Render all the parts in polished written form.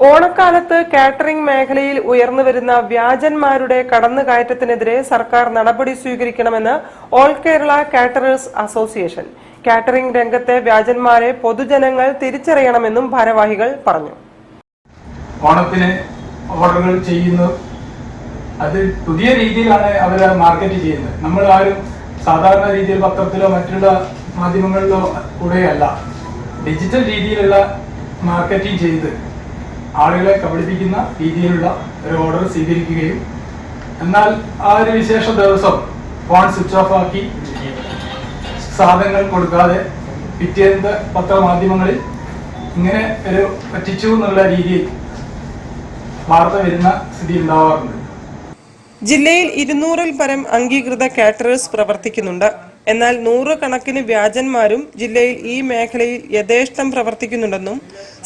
ഓണക്കാലത്ത് കാറ്ററിംഗ് മേഖലയിൽ ഉയർന്നുവരുന്ന വ്യാജന്മാരുടെ കടന്നുകയറ്റത്തിനെതിരെ സർക്കാർ നടപടി സ്വീകരിക്കണമെന്ന് all Kerala caterers association. Catering രംഗത്തെ വ്യാജന്മാരെ പൊതുജനങ്ങൾ തിരിച്ചറിയണമെന്നും ഭാരവാഹികൾ പറഞ്ഞു. ഓണത്തിന് ഓർഡറുകൾ ചെയ്യുന്നു, അത് പുതിയ രീതിയിലാണ് അവർ മാർക്കറ്റ് ചെയ്യുന്നത്. നമ്മൾ ആരും സാധാരണ രീതിയിൽ പത്രത്തിലോ മറ്റുള്ള മാധ്യമങ്ങളിലോ കൂടെയല്ല, ഡിജിറ്റൽ രീതിയിലുള്ള മാർക്കറ്റിംഗ് ചെയ്ത് ആളുകളെ കബളിപ്പിക്കുന്ന രീതിയിലുള്ള ഒരു ഓർഡർ സ്വീകരിക്കുകയും എന്നാൽ ആ ഒരു വിശേഷ ദിവസം ഫോൺ സ്വിച്ച് ഓഫ് ആക്കി സാധനങ്ങൾ കൊടുക്കാതെ പിറ്റേന്ന് പത്രമാധ്യമങ്ങളിൽ ഇങ്ങനെ ഒരു പറ്റിച്ചു എന്നുള്ള രീതിയിൽ വാർത്ത വരുന്ന സ്ഥിതി ഉണ്ടാവാറുണ്ട്. ജില്ലയിൽ 200-ൽ പരം അംഗീകൃത കാറ്ററേഴ്സ് പ്രവർത്തിക്കുന്നുണ്ട്. എന്നാൽ 100 കണക്കിന് വ്യാജന്മാരും ജില്ലയിൽ ഈ മേഖലയിൽ യഥേഷ്ടം പ്രവർത്തിക്കുന്നുണ്ടെന്നും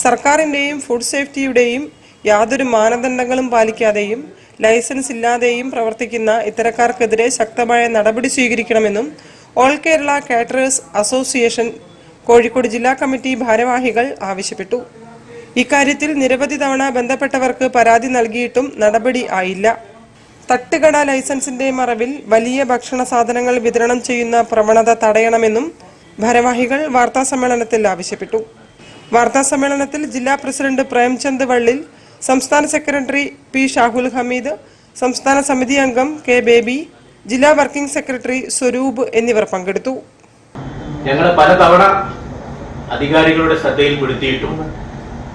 സർക്കാരിന്റെയും ഫുഡ് സേഫ്റ്റിയുടെയും യാതൊരു മാനദണ്ഡങ്ങളും പാലിക്കാതെയും ലൈസൻസ് ഇല്ലാതെയും പ്രവർത്തിക്കുന്ന ഇത്തരക്കാർക്കെതിരെ ശക്തമായ നടപടി സ്വീകരിക്കണമെന്നും all Kerala caterers association Kozhikode ജില്ലാ കമ്മിറ്റി ഭാരവാഹികൾ ആവശ്യപ്പെട്ടു. ഇക്കാര്യത്തിൽ നിരവധി തവണ ബന്ധപ്പെട്ടവർക്ക് പരാതി നൽകിയിട്ടും നടപടി ആയില്ല. തട്ടുകട ലൈസൻസിന്റെ മറവിൽ വലിയ ഭക്ഷണ സാധനങ്ങൾ വിതരണം ചെയ്യുന്ന പ്രവണത തടയണമെന്നും ഭാരവാഹികൾ വാർത്താസമ്മേളനത്തിൽ ആവശ്യപ്പെട്ടു. വാർത്താസമ്മേളനത്തിൽ ജില്ലാ പ്രസിഡന്റ് പ്രേംചന്ദ് വള്ളിൽ, സംസ്ഥാന സെക്രട്ടറി പി ഷാഹുൽ ഹമീദ്, സംസ്ഥാന സമിതി അംഗം കെ ബേബി, ജില്ലാ വർക്കിംഗ് സെക്രട്ടറി സ്വരൂപ് എന്നിവർ പങ്കെടുത്തു. ഞങ്ങൾ പലതവണ അധികാരികളുടെ ശ്രദ്ധയിൽപ്പെടുത്തിയിട്ടും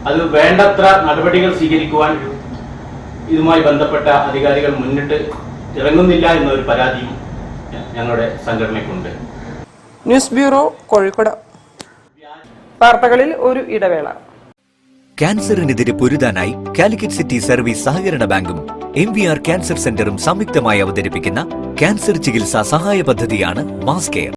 അത് വേണ്ടത്ര നടപടികൾ സ്വീകരിക്കുവാൻ ഇതുമായി ബന്ധപ്പെട്ട അധികാരികൾ മുന്നിട്ട് ഇറങ്ങുന്നില്ല എന്നൊരു പരാതിയും ഞങ്ങളുടെ സംഘടനയ്ക്കുണ്ട്. News bureau, Kozhikode. വാർത്തകളിൽ ഒരു ഇടവേള. ക്യാൻസറിനെതിരെ പൊരുതാനായി കാലിക്കറ്റ് സിറ്റി സർവീസ് സഹകരണ ബാങ്കും MVR ക്യാൻസർ സെന്ററും സംയുക്തമായി അവതരിപ്പിക്കുന്ന ക്യാൻസർ ചികിത്സാ സഹായ പദ്ധതിയാണ് മാസ് കെയർ.